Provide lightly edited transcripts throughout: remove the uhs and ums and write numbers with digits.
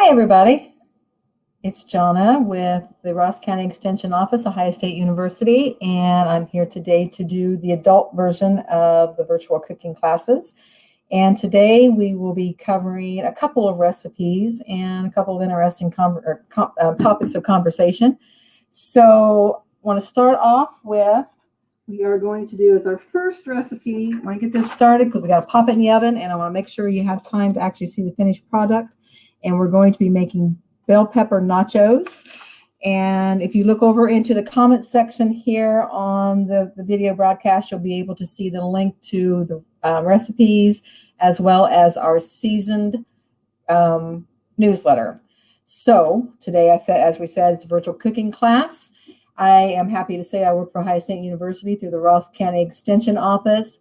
Hi, everybody. It's Johnna with the Ross County Extension Office, Ohio State University, and I'm here today to do the adult version of the virtual cooking classes. And today we will be covering a couple of recipes and a couple of interesting topics of conversation. So I want to start off with, we are going to do as our first recipe. I want to get this started because we got to pop it in the oven, and I want to make sure you have time to actually see the finished product. And we're going to be making bell pepper nachos. And if you look over into the comment section here on the video broadcast, you'll be able to see the link to the recipes as well as our seasoned newsletter. So today, as we said, it's a virtual cooking class. I am happy to say I work for Ohio State University through the Ross County Extension Office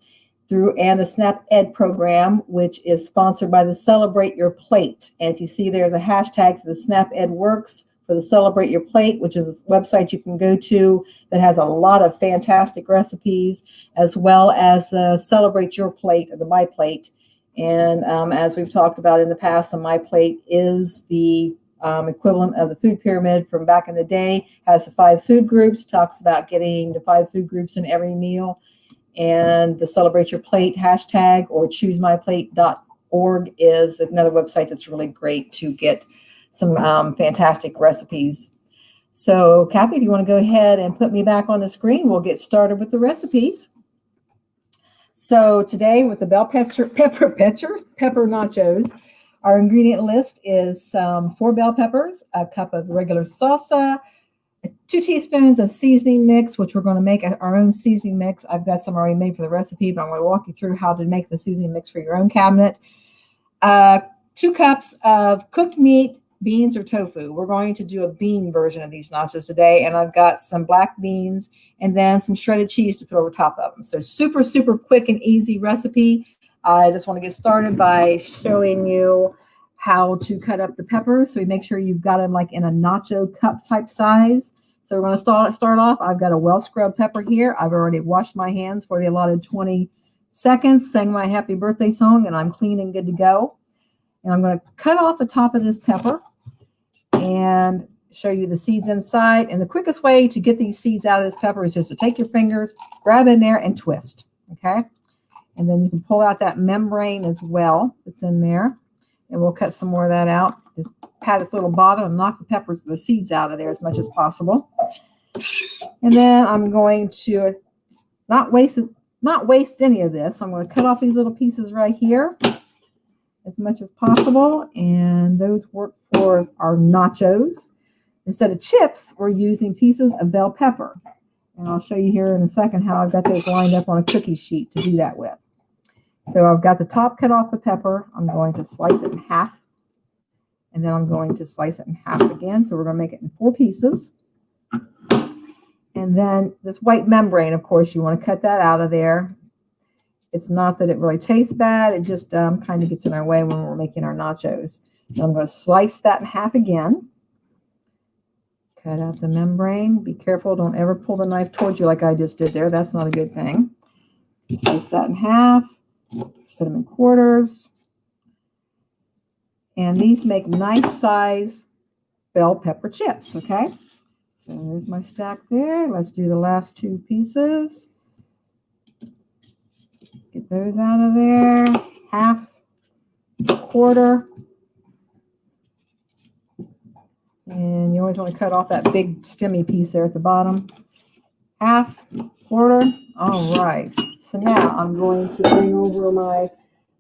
and the SNAP Ed program, which is sponsored by the Celebrate Your Plate. And if you see there's a hashtag for the SNAP Ed Works for the Celebrate Your Plate, which is a website you can go to that has a lot of fantastic recipes, as well as Celebrate Your Plate or the My Plate. And as we've talked about in the past, the My Plate is the equivalent of the food pyramid from back in the day, has the 5 food groups, talks about getting the 5 food groups in every meal. And the Celebrate Your Plate hashtag or choosemyplate.org is another website that's really great to get some fantastic recipes. So, Kathy, if you want to go ahead and put me back on the screen, we'll get started with the recipes. So today with the bell pepper nachos, our ingredient list is 4 bell peppers, a cup of regular salsa, 2 teaspoons of seasoning mix, which we're going to make our own seasoning mix. I've got some already made for the recipe, but I'm going to walk you through how to make the seasoning mix for your own cabinet. 2 cups of cooked meat, beans, or tofu. We're going to do a bean version of these nachos today, and I've got some black beans and then some shredded cheese to put over top of them. So super, super quick and easy recipe. I just want to get started by showing you how to cut up the peppers. So you make sure you've got them like in a nacho cup type size. So we're going to start off. I've got a well scrubbed pepper here. I've already washed my hands for the allotted 20 seconds, sang my happy birthday song, and I'm clean and good to go. And I'm going to cut off the top of this pepper and show you the seeds inside. And the quickest way to get these seeds out of this pepper is just to take your fingers, grab in there, and twist. Okay. And then you can pull out that membrane as well that's in there. And we'll cut some more of that out. Just pat this little bottom and knock the seeds out of there as much as possible. And then I'm going to not waste any of this. I'm going to cut off these little pieces right here as much as possible. And those work for our nachos. Instead of chips, we're using pieces of bell pepper. And I'll show you here in a second how I've got those lined up on a cookie sheet to do that with. So I've got the top cut off the pepper. I'm going to slice it in half. And then I'm going to slice it in half again. So we're going to make it in 4 pieces. And then this white membrane, of course, you want to cut that out of there. It's not that it really tastes bad. It just kind of gets in our way when we're making our nachos. So I'm going to slice that in half again. Cut out the membrane. Be careful. Don't ever pull the knife towards you like I just did there. That's not a good thing. Slice that in half. Put them in quarters. And these make nice size bell pepper chips, okay? So there's my stack there. Let's do the last 2 pieces. Get those out of there. Half, quarter. And you always want to cut off that big stemmy piece there at the bottom. Half, quarter. All right. So now I'm going to bring over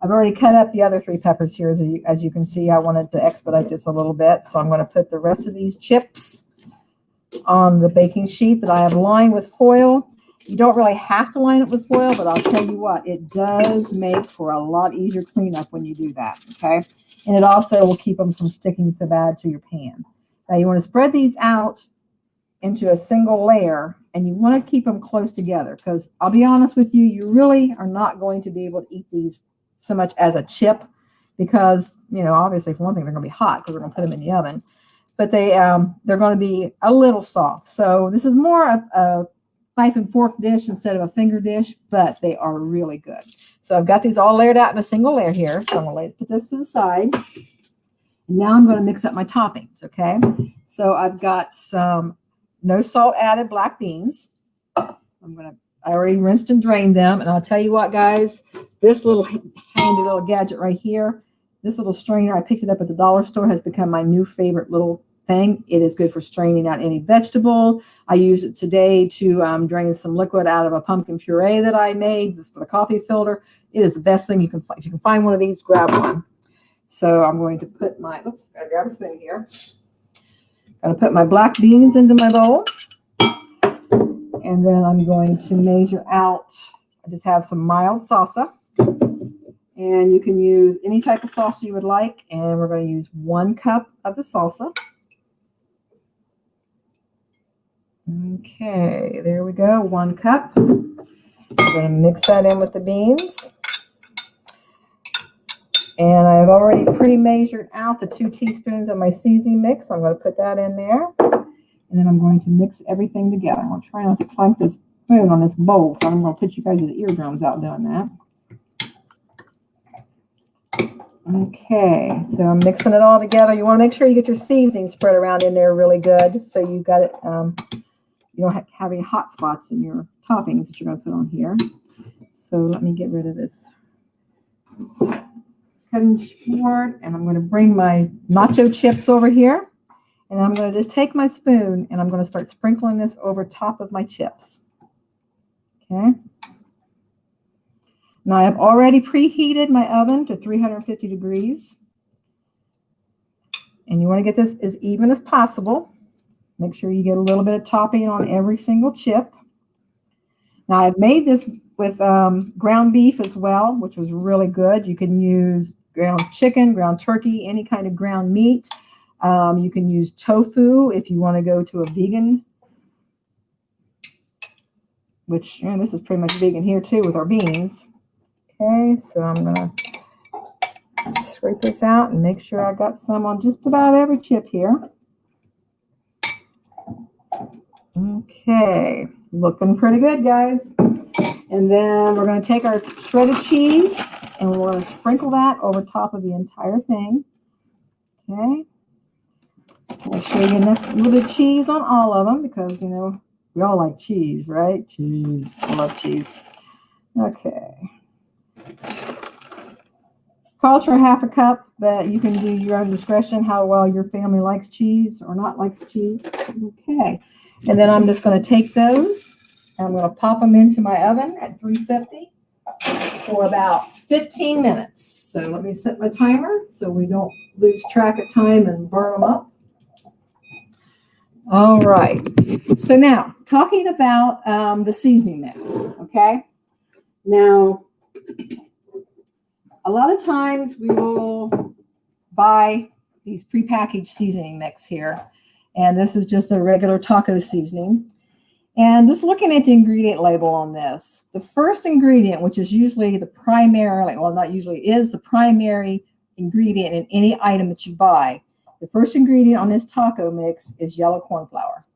I've already cut up the other 3 peppers here. As you can see, I wanted to expedite this a little bit. So I'm going to put the rest of these chips on the baking sheet that I have lined with foil. You don't really have to line it with foil, but I'll tell you what, it does make for a lot easier cleanup when you do that, okay? And it also will keep them from sticking so bad to your pan. Now you want to spread these out into a single layer, and you want to keep them close together because I'll be honest with you, you really are not going to be able to eat these so much as a chip because, obviously for one thing, they're going to be hot because we're going to put them in the oven, but they're going to be a little soft. So this is more of a knife and fork dish instead of a finger dish, but they are really good. So I've got these all layered out in a single layer here. So I'm going to put this to the side. And now I'm going to mix up my toppings, okay? So I've got some no salt added black beans. I already rinsed and drained them. And I'll tell you what, guys, this little handy little gadget right here, this little strainer, I picked it up at the dollar store, has become my new favorite little thing. It is good for straining out any vegetable. I use it today to drain some liquid out of a pumpkin puree that I made for the coffee filter. It is the best thing you can find. If you can find one of these, grab one. So I'm going to put my, oops, gotta grab a spoon here. I'm going to put my black beans into my bowl. And then I'm going to measure out, I just have some mild salsa. And you can use any type of salsa you would like. And we're going to use 1 cup of the salsa. Okay, there we go, 1 cup. I'm going to mix that in with the beans. And I've already pre-measured out the 2 teaspoons of my seasoning mix. So I'm going to put that in there. And then I'm going to mix everything together. I'm going to try not to clank this spoon on this bowl, so I'm going to put you guys' eardrums out doing that. Okay, so I'm mixing it all together. You want to make sure you get your seasoning spread around in there really good, so you got it. You don't have any hot spots in your toppings that you're going to put on here. So let me get rid of this cutting board, and I'm going to bring my nacho chips over here. And I'm going to just take my spoon and I'm going to start sprinkling this over top of my chips. Okay. Now I have already preheated my oven to 350 degrees. And you want to get this as even as possible. Make sure you get a little bit of topping on every single chip. Now I've made this with ground beef as well, which was really good. You can use ground chicken, ground turkey, any kind of ground meat. You can use tofu if you want to go to a vegan, which this is pretty much vegan here too with our beans. Okay, so I'm going to scrape this out and make sure I got some on just about every chip here. Okay, looking pretty good, guys. And then we're going to take our shredded cheese and we're going to sprinkle that over top of the entire thing. Okay. Make sure you get enough little bit of cheese on all of them because, we all like cheese, right? Cheese. I love cheese. Okay. Calls for 1/2 cup, but you can do your own discretion how well your family likes cheese or not likes cheese. Okay. And then I'm just going to take those and I'm going to pop them into my oven at 350 for about 15 minutes. So let me set my timer so we don't lose track of time and burn them up. All right. So now, talking about the seasoning mix, okay? Now, a lot of times we will buy these prepackaged seasoning mix here, and this is just a regular taco seasoning. And just looking at the ingredient label on this, the first ingredient, which is usually the primary, well, not usually, is the primary ingredient in any item that you buy. The first ingredient on this taco mix is yellow corn flour.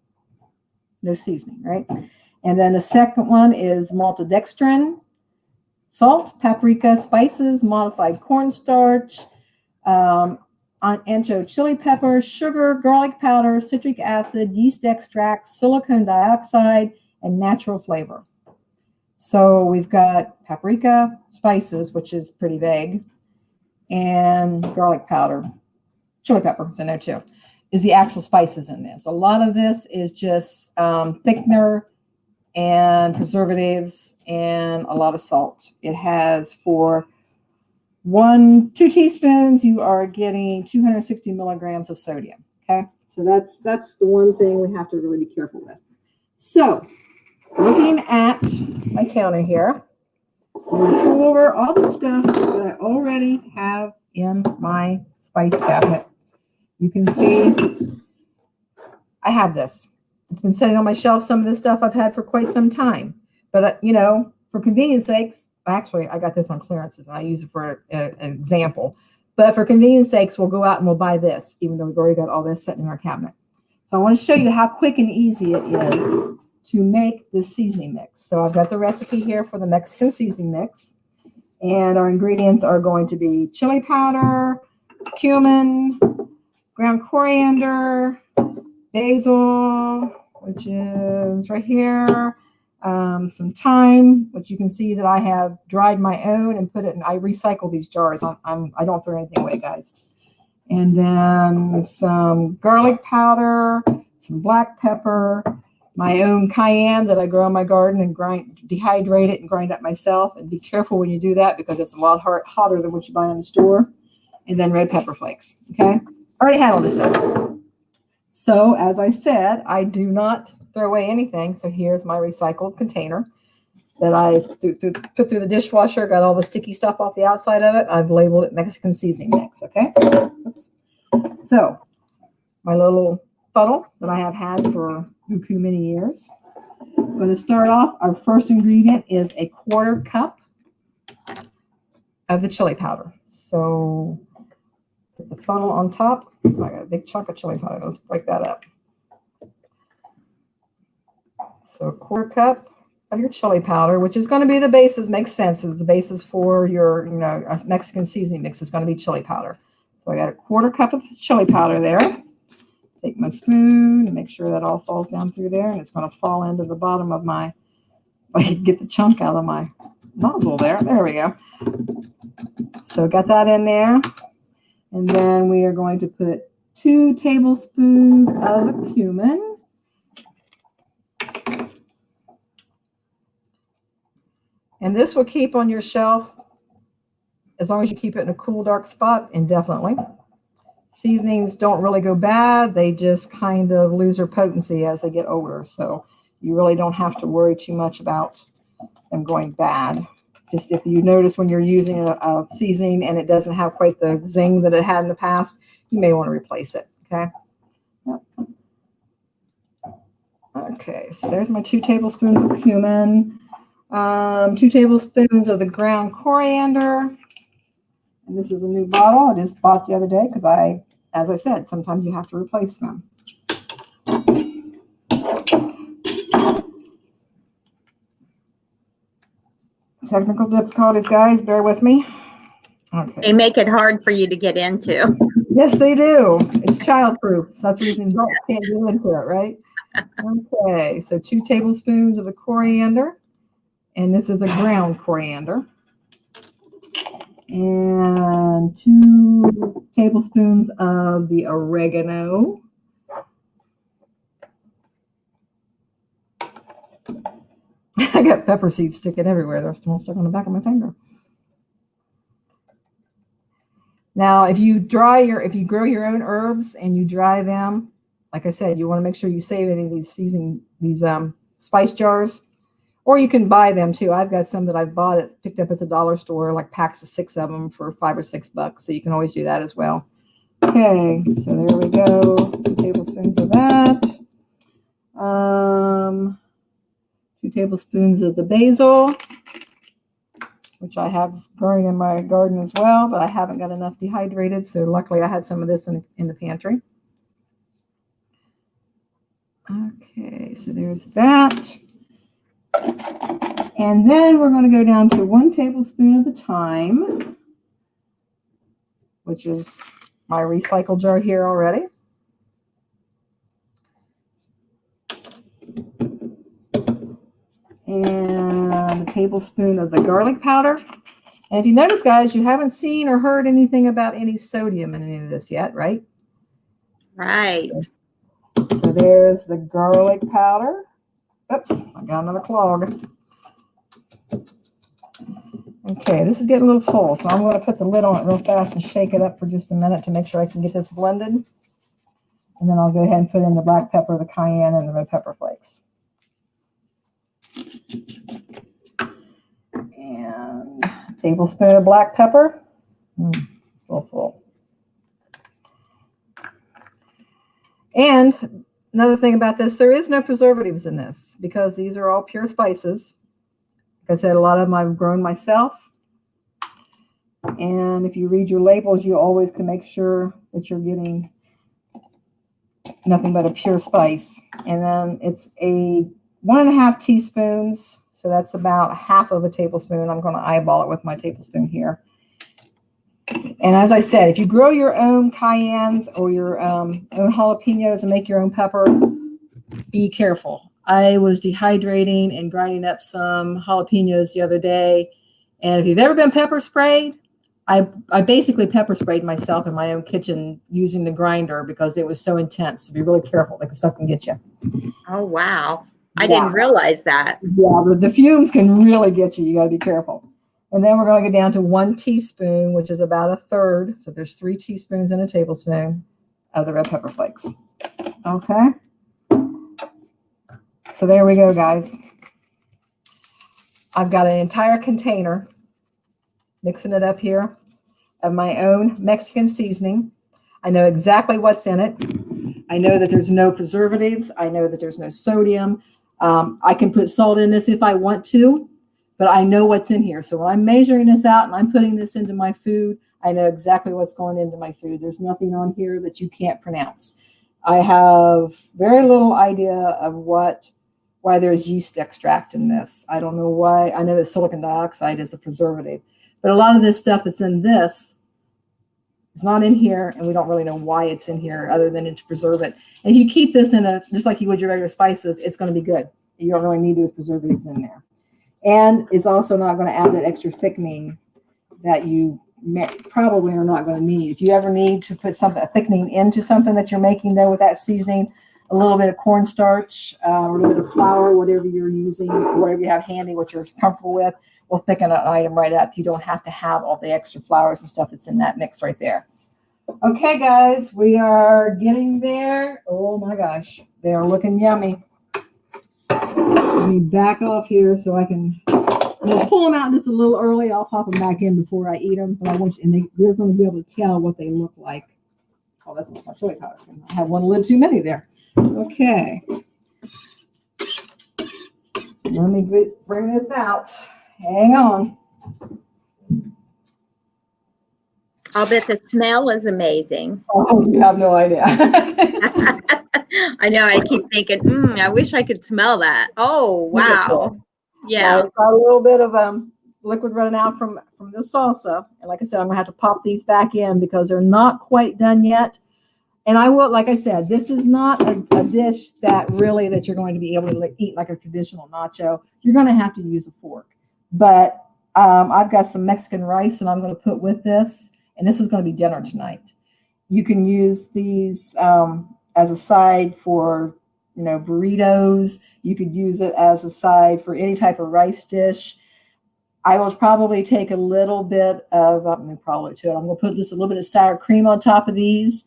No seasoning, right? And then the second one is maltodextrin, salt, paprika, spices, modified cornstarch, ancho chili pepper, sugar, garlic powder, citric acid, yeast extract, silicone dioxide, and natural flavor. So we've got paprika, spices, which is pretty vague, and garlic powder. Chili peppers in there too, is the actual spices in this. A lot of this is just thickener and preservatives and a lot of salt. It has for 2 teaspoons, you are getting 260 milligrams of sodium. Okay, so that's the one thing we have to really be careful with. So looking at my counter here, I'm going to go over all the stuff that I already have in my spice cabinet. You can see I have this. It's been sitting on my shelf. Some of this stuff I've had for quite some time. But, for convenience sakes, actually, I got this on clearances, and I use it for an example. But for convenience sakes, we'll go out and we'll buy this, even though we've already got all this sitting in our cabinet. So I want to show you how quick and easy it is to make this seasoning mix. So I've got the recipe here for the Mexican seasoning mix. And our ingredients are going to be chili powder, cumin, ground coriander, basil, which is right here, some thyme, which you can see that I have dried my own and put it in. I recycle these jars. I don't throw anything away, guys. And then some garlic powder, some black pepper, my own cayenne that I grow in my garden and dehydrate it and grind up myself. And be careful when you do that because it's a lot hotter than what you buy in the store. And then red pepper flakes. Okay, already had all this stuff. So as I said, I do not throw away anything. So here's my recycled container that I put through the dishwasher, got all the sticky stuff off the outside of it. I've labeled it Mexican seasoning mix, okay? Oops. So my little funnel that I have had for many years. I'm going to start off, our first ingredient is a 1/4 cup of the chili powder. So put the funnel on top. I got a big chunk of chili powder. Let's break that up. So 1/4 cup of your chili powder, which is going to be the basis, makes sense. It's the basis for your, Mexican seasoning mix is going to be chili powder. So I got a 1/4 cup of chili powder there. Take my spoon and make sure that all falls down through there, and it's going to fall into the bottom of my, if I can get the chunk out of my nozzle there. There we go. So got that in there. And then we are going to put 2 tablespoons of cumin. And this will keep on your shelf as long as you keep it in a cool, dark spot indefinitely. Seasonings don't really go bad. They just kind of lose their potency as they get older. So you really don't have to worry too much about them going bad. Just if you notice when you're using a seasoning and it doesn't have quite the zing that it had in the past, you may want to replace it, okay? Yep. Okay, so there's my 2 tablespoons of cumin, 2 tablespoons of the ground coriander. And this is a new bottle. I just bought the other day because as I said, sometimes you have to replace them. Technical difficulties, guys. Bear with me. Okay. They make it hard for you to get into. Yes, they do. It's childproof. So that's the reason adults can't get into it, right? Okay, so 2 tablespoons of the coriander. And this is a ground coriander. And 2 tablespoons of the oregano. I got pepper seeds sticking everywhere. They're still stuck on the back of my finger. Now, if you grow your own herbs and you dry them, like I said, you want to make sure you save any of these spice jars. Or you can buy them too. I've got some that I've picked up at the dollar store, like packs of 6 of them for $5 or $6. So you can always do that as well. Okay, so there we go. 2 tablespoons of that. 2 tablespoons of the basil, which I have growing in my garden as well, but I haven't got enough dehydrated. So luckily I had some of this in the pantry. Okay, so there's that. And then we're going to go down to 1 tablespoon of the thyme, which is my recycle jar here already. And a tablespoon of the garlic powder. And if you notice, guys, you haven't seen or heard anything about any sodium in any of this yet, right? Right. So there's the garlic powder. Oops, I got another clog. Okay, this is getting a little full, so I'm going to put the lid on it real fast and shake it up for just a minute to make sure I can get this blended. And then I'll go ahead and put in the black pepper, the cayenne, and the red pepper flakes. And a tablespoon of black pepper. It's still full. And another thing about this, there is no preservatives in this because these are all pure spices. Like I said, a lot of them I've grown myself. And if you read your labels, you always can make sure that you're getting nothing but a pure spice. And then it's a 1.5 teaspoons. So that's about half of a tablespoon. I'm going to eyeball it with my tablespoon here. And as I said, if you grow your own cayennes or your own jalapenos and make your own pepper, be careful. I was dehydrating and grinding up some jalapenos the other day. And if you've ever been pepper sprayed, I basically pepper sprayed myself in my own kitchen using the grinder because it was so intense. So be really careful. Like the stuff can get you. Oh, wow. I didn't realize that. Yeah, the fumes can really get you. You got to be careful. And then we're going to go down to 1 teaspoon, which is about 1/3. So there's 3 teaspoons and a tablespoon of the red pepper flakes. Okay. So there we go, guys. I've got an entire container, mixing it up here, of my own Mexican seasoning. I know exactly what's in it. I know that there's no preservatives. I know that there's no sodium. I can put salt in this if I want to, but I know what's in here. So when I'm measuring this out and I'm putting this into my food, I know exactly what's going into my food. There's nothing on here that you can't pronounce. I have very little idea of why there's yeast extract in this. I don't know why. I know that silicon dioxide is a preservative, but a lot of this stuff that's in this is not in here, and we don't really know why it's in here other than to preserve it. And if you keep this in just like you would your regular spices, it's going to be good. You don't really need those preservatives in there. And it's also not going to add that extra thickening that you probably are not going to need. If you ever need to put a thickening into something that you're making, though, with that seasoning, a little bit of cornstarch, a little bit of flour, whatever you're using, whatever you have handy, what you're comfortable with, will thicken an item right up. You don't have to have all the extra flours and stuff that's in that mix right there. Okay, guys, we are getting there. Oh my gosh, they are looking yummy. Let me back off here so I can. We'll pull them out just a little early. I'll pop them back in before I eat them, but I want you, and you're going to be able to tell what they look like. Oh, that's not my chili powder. I have one a little too many there. Okay. Let me bring this out. Hang on. I'll bet the smell is amazing. Oh, you have no idea. I know. I keep thinking, I wish I could smell that. Oh, wow. Yeah. It's got a little bit of liquid running out from the salsa. And like I said, I'm going to have to pop these back in because they're not quite done yet. And I will, like I said, this is not a dish that you're going to be able to eat like a traditional nacho. You're going to have to use a fork. But I've got some Mexican rice and I'm going to put with this. And this is going to be dinner tonight. You can use these as a side for, burritos. You could use it as a side for any type of rice dish. I will probably take a little bit of, I'm going to put just a little bit of sour cream on top of these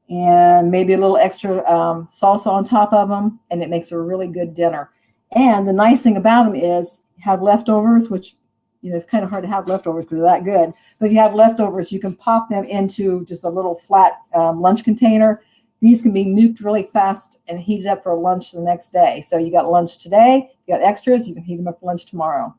and maybe a little extra salsa on top of them. And it makes a really good dinner. And the nice thing about them is have leftovers, which, it's kind of hard to have leftovers because they're that good. But if you have leftovers, you can pop them into just a little flat lunch container. These can be nuked really fast and heated up for lunch the next day. So you got lunch today, you got extras, you can heat them up for lunch tomorrow.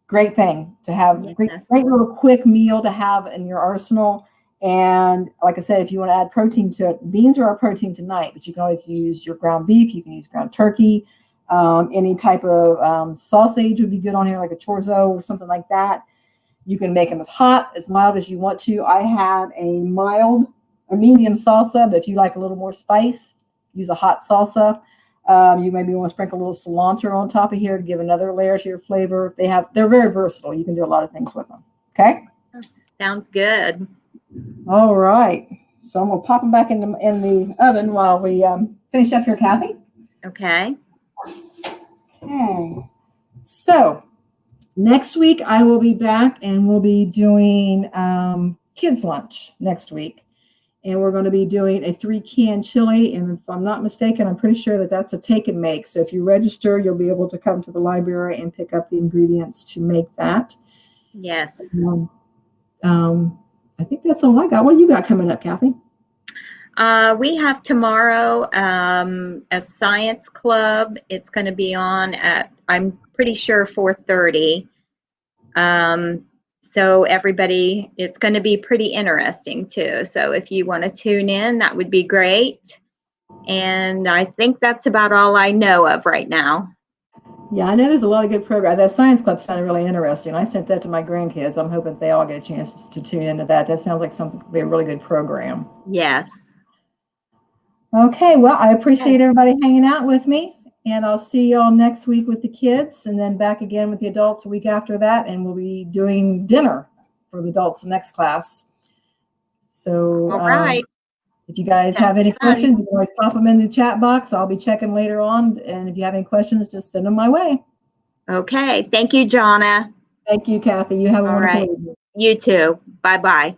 Great thing to have, Yes. great little quick meal to have in your arsenal. And like I said, if you want to add protein to it, beans are our protein tonight, but you can always use your ground beef, you can use ground turkey. Any type of sausage would be good on here, like a chorizo or something like that. You can make them as hot, as mild as you want to. I had a medium salsa, but if you like a little more spice, use a hot salsa. You maybe want to sprinkle a little cilantro on top of here to give another layer to your flavor. They're very versatile. You can do a lot of things with them. Okay. Sounds good. All right. So I'm gonna pop them back in the oven while we finish up here, Kathy. Okay. Okay, so next week I will be back and we'll be doing kids lunch next week. And we're going to be doing a 3-can chili. And if I'm not mistaken, I'm pretty sure that that's a take and make. So if you register, you'll be able to come to the library and pick up the ingredients to make that. Yes. I think that's all I got. What do you got coming up, Kathy? We have tomorrow a science club. It's going to be on at, I'm pretty sure, 4:30. So everybody, it's going to be pretty interesting too. So if you want to tune in, that would be great. And I think that's about all I know of right now. Yeah, I know there's a lot of good programs. That science club sounded really interesting. I sent that to my grandkids. I'm hoping they all get a chance to tune into that. That sounds like something could be a really good program. Yes. Okay, well, I Okay. appreciate everybody hanging out with me, and I'll see y'all next week with the kids, and then back again with the adults a week after that, and we'll be doing dinner for the adults next class. So, All right. if you guys have Sounds any fun. questions, you can always pop them in the chat box. I'll be checking later on, and if you have any questions, just send them my way. Okay. Thank you, Johnna. Thank you, Kathy. You have a All wonderful right. evening. You too. Bye-bye.